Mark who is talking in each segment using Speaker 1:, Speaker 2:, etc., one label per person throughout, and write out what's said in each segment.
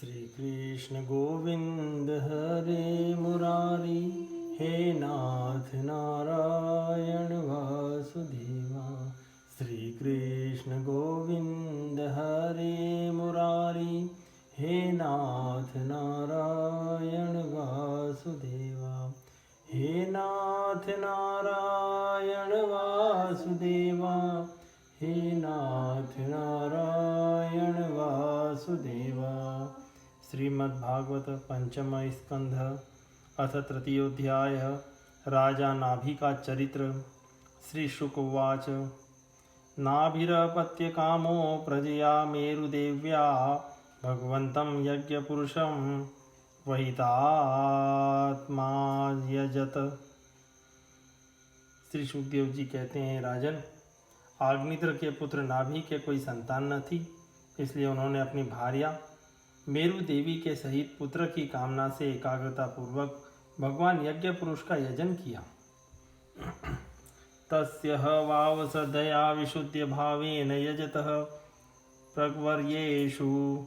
Speaker 1: श्री कृष्ण गोविंद हरे मुरारी, हे नाथ नारायण वासुदेवा। श्री कृष्ण गोविंद हरे मुरारी, हे नाथ नारायण वासुदेवा। हे नाथ नारायण वासुदेवा, हे नाथ नारायण वासुदेवा। श्रीमद्भागवत पंचम स्कंध अथ तृतीयोध्याय। राजा नाभि का चरित्र। श्री शुक उवाच। नाभिरपत्य कामो प्रजया मेरुदेव्या, भगवन्तं यज्ञपुरुषं वहितात्मा यजत। श्री सुखदेव जी कहते हैं, राजन, आग्निद्र के पुत्र नाभि के कोई संतान न थी, इसलिए उन्होंने अपनी भार्या मेरु देवी के सहित पुत्र की कामना से एकाग्रता पूर्वक भगवान यज्ञ पुरुष का यजन किया। तस्य वावसदया विशुद्ध भावेन यजतः प्रवर्येषु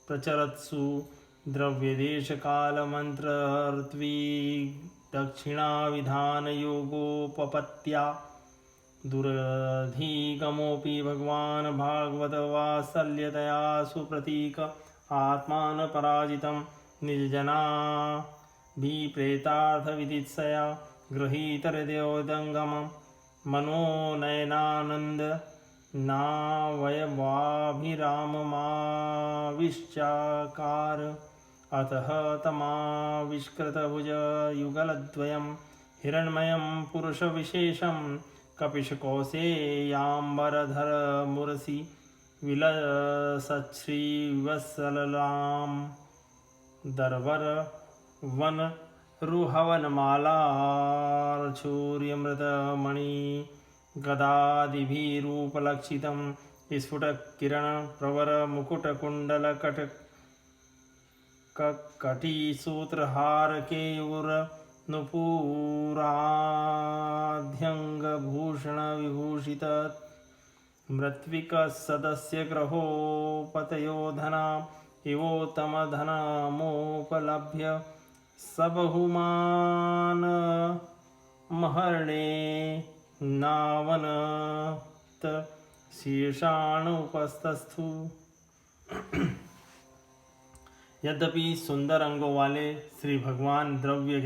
Speaker 1: प्रचरत्सु द्रव्यदेश काल मंत्रर्त्वी दक्षिणा विधान योगोपपत्या। दुरधिगमोऽपि भगवान् भागवत वात्सल्यतया सुप्रतीक आत्मान पराजितं निजजनाभिप्रेतार्थविदित्सया गृहीतहृदयोदङ्गमं मनोनयनानन्द नावयवाभिराममाविश्चाकार। अतः तमाविष्कृतभुज युगलद्वयं हिरण्मयं पुरुषविशेषं कपिशकौसेयाम्बरधर मुरसि विलसच्छ्रीवत्सललां दर्वर वन रुहवनमालार्चूर्यमृतमणि गदादिभिरूपलक्षितं स्फुटकिरण प्रवर मुकुटकुण्डलकटकटीसूत्रहार केयूर नुपुराध्यङ्गभूषण विभूषित मृत्विकसदस्य ग्रहोपतयोधना इवोत्तमधनमोपलभ्य सबहुमान महर्णे नावनत शीर्षाणुपस्तस्थु। यद्यपि सुंदर अंगों वाले श्री भगवान द्रव्य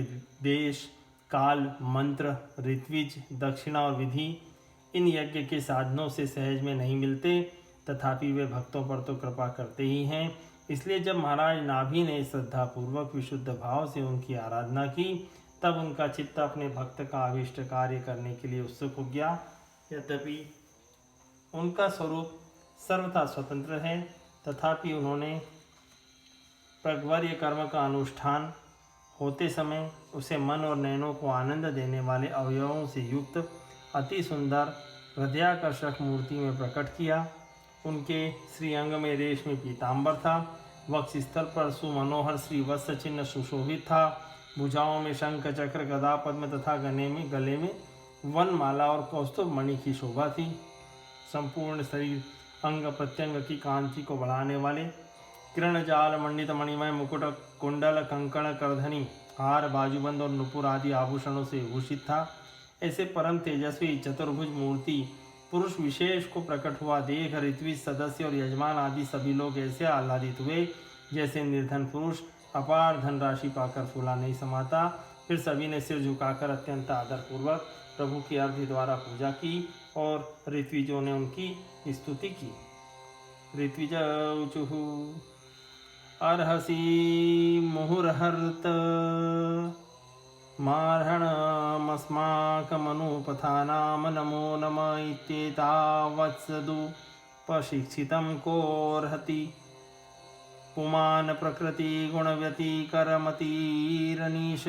Speaker 1: देश काल मंत्र ऋत्विज दक्षिणा और विधि इन यज्ञ के साधनों से सहज में नहीं मिलते, तथापि वे भक्तों पर तो कृपा करते ही हैं। इसलिए जब महाराज नाभि ने श्रद्धापूर्वक विशुद्ध भाव से उनकी आराधना की, तब उनका चित्त अपने भक्त का अभीष्ट कार्य करने के लिए उत्सुक हो गया। यद्यपि उनका स्वरूप सर्वथा स्वतंत्र है, तथापि उन्होंने प्रगवर्य कर्म का अनुष्ठान होते समय उसे मन और नयनों को आनंद देने वाले अवयवों से युक्त अति सुंदर हृदयाकर्षक मूर्ति में प्रकट किया। उनके श्रीअंग में रेशमी पीताम्बर था, वक्षस्थल पर सुमनोहर श्री वत्स चिन्ह सुशोभित था, भुजाओं में शंख चक्र गदा पद्म तथा गले में वनमाला और कौस्तुभ मणि की शोभा थी। संपूर्ण शरीर अंग प्रत्यंग की कांति को बढ़ाने वाले किरण जाल मंडित मणिमय मुकुट कुंडल कंकण करधनी हार बाजूबंद और नुपुर आदि आभूषणों से भूषित था। ऐसे परम तेजस्वी चतुर्भुज मूर्ति पुरुष विशेष को प्रकट हुआ देख ऋत्विज सदस्य और यजमान आदि सभी लोग ऐसे आह्लादित हुए जैसे निर्धन पुरुष अपार धनराशि पाकर फूला नहीं समाता। फिर सभी ने सिर झुकाकर अत्यंत आदरपूर्वक प्रभु की अर्घ्य द्वारा पूजा की और ऋत्विजों ने उनकी स्तुति की। ऋत्विज ऊचुः अर्हसि मुहुर्हर्त मार्हणमस्माकमनुपथानां नमो नम इत्येतावत्सदुपशिक्षितं कोऽर्हति पुमान् प्रकृतिगुणव्यतिकरमतिरनीश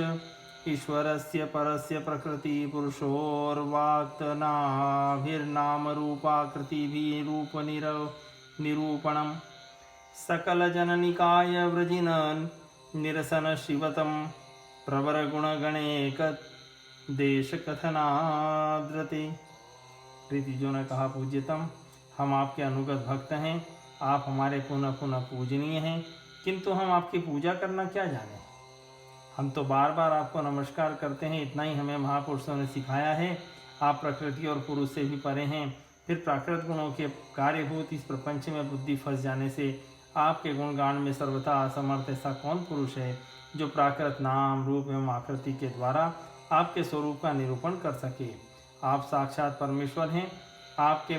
Speaker 1: ईश्वरस्य परस्य प्रकृति पुरुषोर्वाक्तनाभिर्नामरूपाकृतिभिरूपनिरूपणम् सकलजननिकाय व्रजिनन् निरसन शिवतं प्रवरगुणगणेक देशकथनाद्रते। ऋतिजों ने कहा, पूज्यतम, हम आपके अनुगत भक्त हैं। आप हमारे पुनः पुनः पूजनीय हैं, किंतु हम आपकी पूजा करना क्या जाने। हम तो बार बार आपको नमस्कार करते हैं, इतना ही हमें महापुरुषों ने सिखाया है। आप प्रकृति और पुरुष से भी परे हैं, फिर प्राकृत गुणों के कार्यभूत इस प्रपंच में बुद्धि फंस जाने से आपके गुणगान में सर्वथा असमर्थ ऐसा कौन पुरुष है जो प्राकृत नाम रूप एवं आकृति के द्वारा आपके स्वरूप का निरूपण कर सके। आप साक्षात परमेश्वर हैं। आपके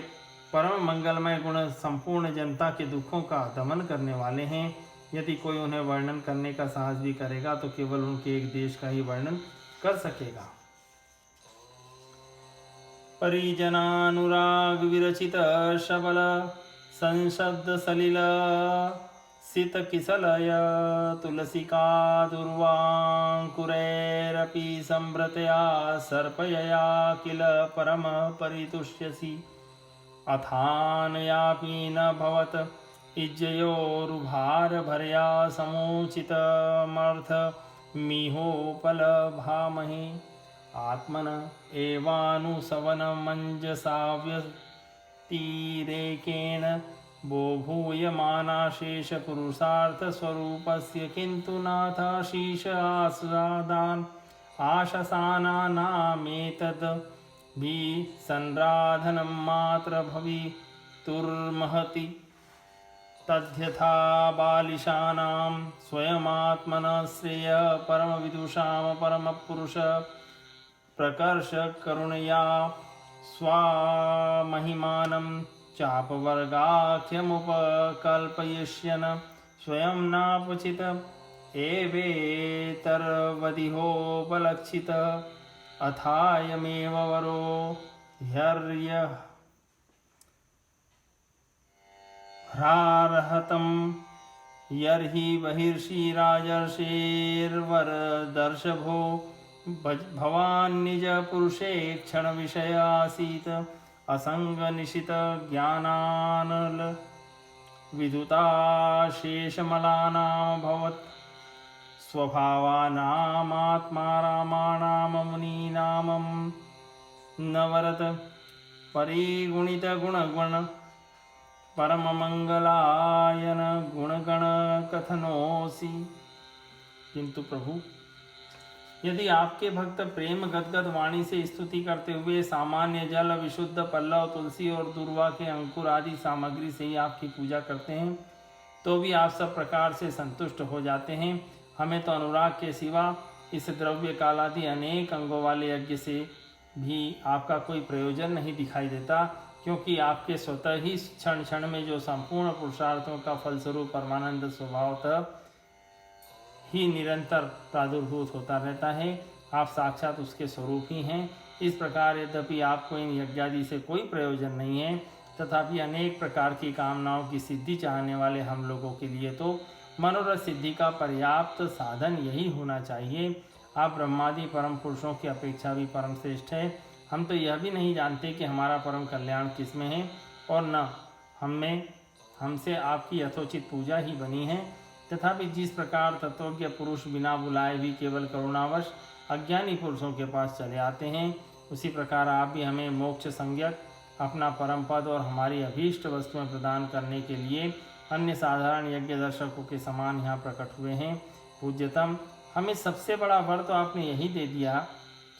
Speaker 1: परम मंगलमय गुण संपूर्ण जनता के दुखों का दमन करने वाले हैं। यदि कोई उन्हें वर्णन करने का साहस भी करेगा तो केवल उनके एक देश का ही वर्णन कर सकेगा। परिजनानुराग विरचित शबल संशब्द सलिल सित किसलय तुलसिका दुर्वांकुरैरपि संभृतया सर्पयया किल परम परितुष्यसि अथानयापि न भवत इज्जयोरुभार भर्या समुचितमर्थ मिहोपलभामहे आत्मन एवानुसवनमञ्जसाव्यतिरेकेण बोभूयमानाशेषपुरुषार्थस्वरूपस्य किन्तु नाथाशीष आस्वादान् आशसानानामेतद् संराधनं मात्र भवितुर्महति तद्यथा बालिशानां स्वयमात्मनः श्रेय परमविदुषां परमपुरुष प्रकर्ष करुणया स्वामहिमानं चापवर्गाख्यमुपकल्पयिष्यन् स्वयं नापचित एवेतर्वदिहोपलक्षित अथायमेव वरो ह्रारहतं यर्हि बहिर्षि राजर्षेर्वरदर्शभो भवान् निज पुरुषे क्षण विषय आसीत असंग निशित ज्ञानानल विदुताशेषमलानां भवत् स्वभावानामात्मा रामाणां मुनीनामं नवरत परिगुणित गुणगुण परममंगलायन गुणगण कथनोसी। किंतु प्रभु, यदि आपके भक्त प्रेम गदगद वाणी से स्तुति करते हुए सामान्य जल, विशुद्ध पल्लव, तुलसी और दुर्वा के अंकुर आदि सामग्री से ही आपकी पूजा करते हैं तो भी आप सब प्रकार से संतुष्ट हो जाते हैं। हमें तो अनुराग के सिवा इस द्रव्य कालादि अनेक अंगों वाले यज्ञ से भी आपका कोई प्रयोजन नहीं दिखाई देता, क्योंकि आपके स्वतः ही क्षण क्षण में जो संपूर्ण पुरुषार्थों का फलस्वरूप परमानंद स्वभावतः ही निरंतर प्रादुर्भूत होता रहता है। आप साक्षात उसके स्वरूप ही हैं। इस प्रकार यद्यपि आपको इन यज्ञादि से कोई प्रयोजन नहीं है, तथापि अनेक प्रकार की कामनाओं की सिद्धि चाहने वाले हम लोगों के लिए तो मनोरथ सिद्धि का पर्याप्त साधन यही होना चाहिए। आप ब्रह्मादि परम पुरुषों की अपेक्षा भी परम श्रेष्ठ है। हम तो यह भी नहीं जानते कि हमारा परम कल्याण किसमें है, और न हमसे आपकी यथोचित पूजा ही बनी है। तथापि जिस प्रकार तत्वज्ञ पुरुष बिना बुलाए भी केवल करुणावश अज्ञानी पुरुषों के पास चले आते हैं, उसी प्रकार आप भी हमें मोक्ष संज्ञक अपना परम पद और हमारी अभीष्ट वस्तुएं प्रदान करने के लिए अन्य साधारण यज्ञ दर्शकों के समान यहाँ प्रकट हुए हैं। पूज्यतम, हमें सबसे बड़ा वर तो आपने यही दे दिया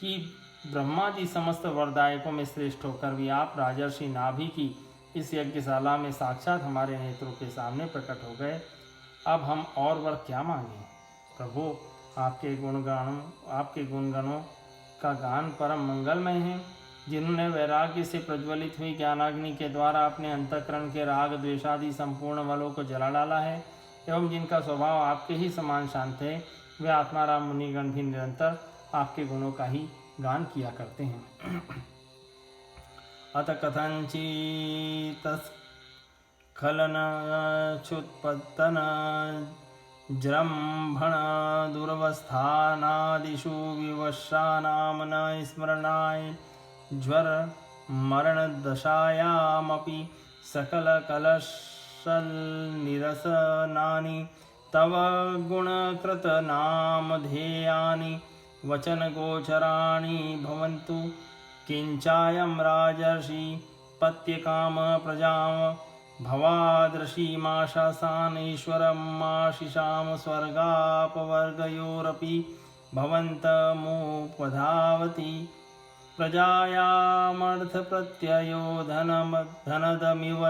Speaker 1: कि ब्रह्मादि समस्त वरदायकों में श्रेष्ठ होकर भी आप राजर्षि नाभि की इस यज्ञशाला में साक्षात हमारे नेत्रों के सामने प्रकट हो गए। अब हम और वर क्या मांगें। प्रभु, आपके गुणगणों का गान परम मंगलमय है। जिन्होंने वैराग्य से प्रज्वलित हुई ज्ञानाग्नि के द्वारा अपने अंतःकरण के राग द्वेषादि संपूर्ण बलों को जला डाला है, एवं जिनका स्वभाव आपके ही समान शांत है, वे आत्माराम मुनिगण भी निरंतर आपके गुणों का ही गान किया करते हैं। अत कथंचित्स्खलनच्युत्पत्तन जृंभण दुरवस्थानादिषु विवशानां न स्मरणाय ज्वर मरणदशायामपि सकलकलशनिरसनानि तव गुणकृतनामधेयानि वचनगोचराणि भवन्तु। किंचायं राजर्षि पत्यकाम प्रजां भवादृशीमाशासान् ईश्वरमाशिषां स्वर्गापवर्गयोरपि भवन्तमुपधावति प्रजायामर्थप्रत्ययो धनदमिव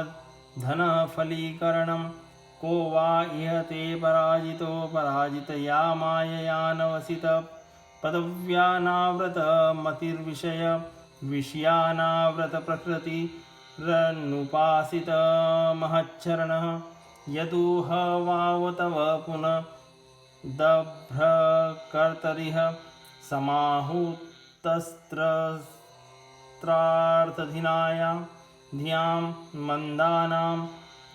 Speaker 1: धनफलीकरणं को वा इह ते पराजितो पराजितया माययानवसित पदव्यानावृतमतिर्विषय विषयानावृतप्रकृतिरनुपासितमहच्चरणः यदुह वाव तव पुनः दभ्रकर्तरिह समाहुतस्त्रार्थधिनायां धियां मन्दानां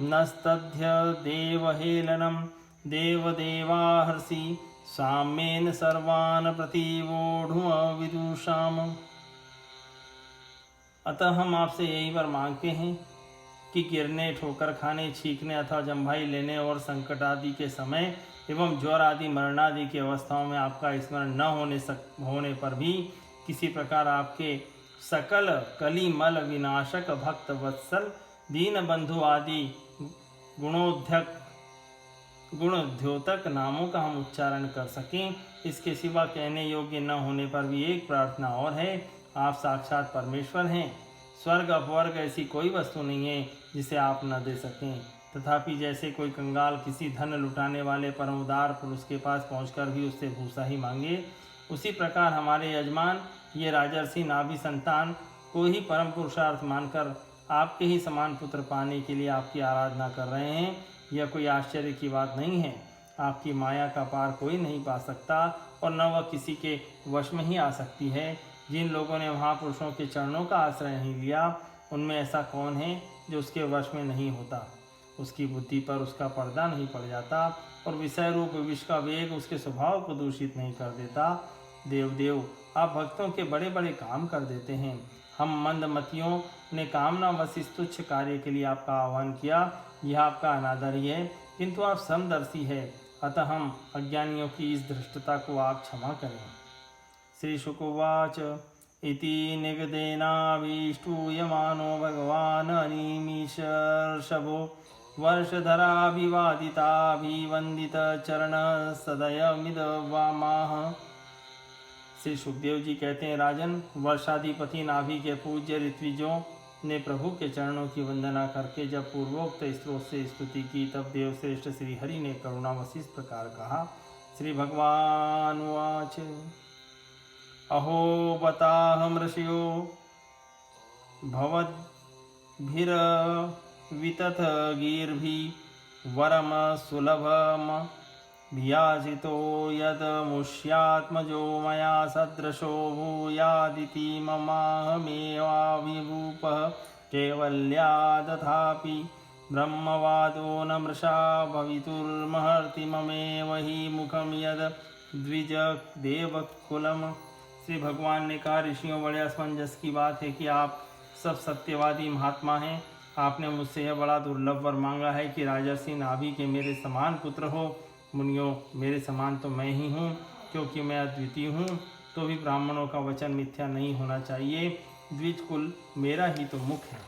Speaker 1: नस्तध्य देवहेलनं देवदेवाहर्षि साम्येन सर्वान् प्रतिवोढुमविदुषाम्। अतः हम आपसे यही वर मांगते हैं कि गिरने, ठोकर खाने, छींकने अथवा जम्भाई लेने और संकट आदि के समय एवं ज्वर आदि मरणादि की अवस्थाओं में आपका स्मरण न होने पर भी किसी प्रकार आपके सकल कलिमल विनाशक भक्त वत्सल दीन बंधु आदि गुणोद्योतक नामों का हम उच्चारण कर सकें। इसके सिवा कहने योग्य न होने पर भी एक प्रार्थना और है, आप साक्षात परमेश्वर हैं। स्वर्ग अपवर्ग ऐसी कोई वस्तु नहीं है जिसे आप न दे सकें। तथापि जैसे कोई कंगाल किसी धन लुटाने वाले परम उदार पुरुष के पास पहुंचकर भी उससे भूसा ही मांगे, उसी प्रकार हमारे यजमान ये राजर्षि नाभि संतान को ही परम पुरुषार्थ मानकर आपके ही समान पुत्र पाने के लिए आपकी आराधना कर रहे हैं। यह कोई आश्चर्य की बात नहीं है। आपकी माया का पार कोई नहीं पा सकता और न वह किसी के वश में ही आ सकती है। जिन लोगों ने महापुरुषों के चरणों का आश्रय नहीं लिया, उनमें ऐसा कौन है जो उसके वश में नहीं होता। उसकी बुद्धि पर उसका पर्दा नहीं पड़ जाता और विषय रूप विष का वेग उसके स्वभाव को दूषित नहीं कर देता। देवदेव, आप भक्तों के बड़े बड़े काम कर देते हैं। हम मंदमतियों ने कामना वश इस तुच्छ कार्य के लिए आपका आह्वान किया, यह आपका अनादर ही है, किंतु आप समदर्शी है, अतः हम अज्ञानियों की इस धृष्टता को आप क्षमा करें। श्री शुकोवाच इति निगदेनाभीष्टूयमानो भगवान् अनिमिषर्षभो वर्षधराभिवादिताभिवन्दितचरणसदयमिदवामाह। श्री सुखदेव जी कहते हैं, राजन, वर्षाधिपति नाभि के पूज्य ऋत्विजों ने प्रभु के चरणों की वंदना करके जब पूर्वोक्त स्त्रोत से स्तुति की, तब देवश्रेष्ठ श्री हरि ने करुणावश इस प्रकार कहा। श्री भगवान वाच अहो बताहम ऋषियो भवद्भिरवितथ गीर्भिः वरम सुलभम भियासितो यदमुष्यात्मजो मया सदृशो भूयादिति ममाहमेवाभिभूपः कैवल्यादथापि ब्रह्मवादो न मृषा भवितुर्महर्ति ममेव हि मुखम यद द्विज देवकुलम। श्री भगवान ने कहा, ऋषियों, बड़े असमंजस की बात है कि आप सब सत्यवादी महात्मा हैं। आपने मुझसे यह बड़ा दुर्लभ वर मांगा है कि राजर्षि नाभि के मेरे समान पुत्र हो। मुनियों, मेरे समान तो मैं ही हूँ, क्योंकि मैं अद्वितीय हूँ। तो भी ब्राह्मणों का वचन मिथ्या नहीं होना चाहिए। द्विज कुल मेरा ही तो मुख है।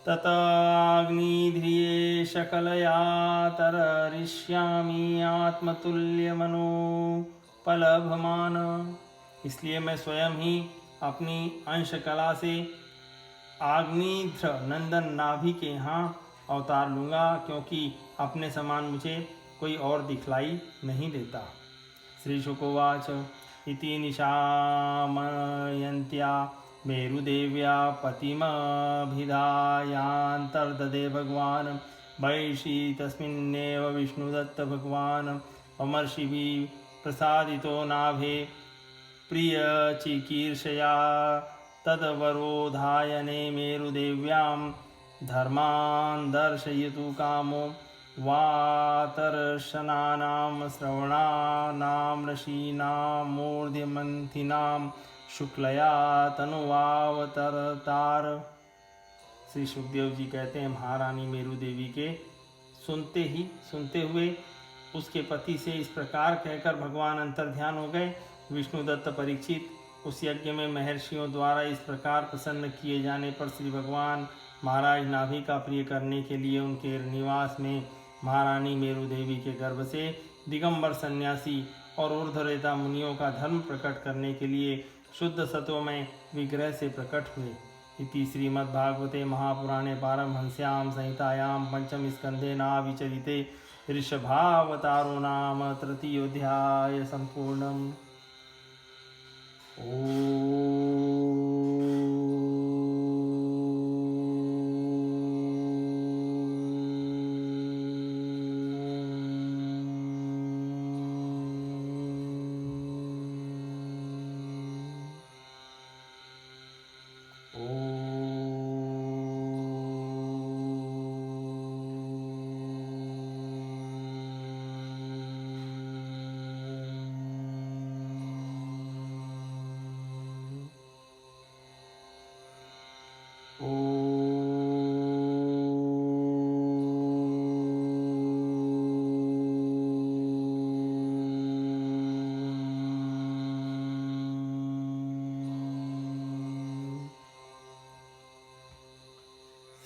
Speaker 1: तताग्निध्रिये शकलया तररिष्यामि आत्मतुल्यमनो पलभमान। इसलिए मैं स्वयं ही अपनी अंश कला से आग्निध्र नंदन नाभि के यहाँ अवतार लूँगा, क्योंकि अपने समान मुझे कोई और दिखलाई नहीं देता। श्री शुकोवाच इति निशामयन्त्या मेरुदेव्या पतिमभिधायान्तर्ददे भगवान् वैशी तस्मिन्नेव विष्णुदत्त भगवान् अमर्षिभिः प्रसादितो नाभे प्रियचिकीर्षया तद्वरोधायने मेरुदेव्यां धर्मान् दर्शयितु कामो वातर्शनानां श्रवणानां ऋषीणां मूर्ध्यमन्थिनां शुक्लया तनुवावतरतार। श्री सुखदेव जी कहते हैं, महारानी मेरु देवी के सुनते हुए उसके पति से इस प्रकार कहकर भगवान अंतर्ध्यान हो गए। विष्णुदत्त परीक्षित उस यज्ञ में महर्षियों द्वारा इस प्रकार प्रसन्न किए जाने पर श्री भगवान महाराज नाभि का प्रिय करने के लिए उनके निवास में महारानी मेरु देवी के गर्भ से दिगंबर सन्यासी और ऊर्ध्वरेता मुनियों का धर्म प्रकट करने के लिए शुद्ध सत्व में विग्रह से प्रकट हुए। इति श्रीमद्भागवते महापुराणे पारमहंस्यां संहितायां पंचम स्कंधे नाविचरिते ऋषभावतारो नाम तृतीयोऽध्याय सम्पूर्णम्।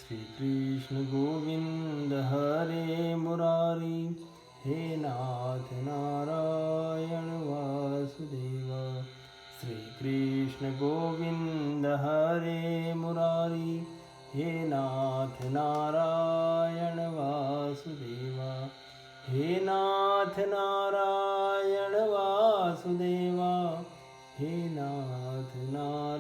Speaker 1: श्री कृष्ण गोविंद हरे मुरारी, हे नाथ नारायण वासुदेव। श्री कृष्ण गोविंद हरे मुरारी, हे नाथ नारायण वासुदेव। हे नाथ नारायण वासुदेव, हे नाथ नारायण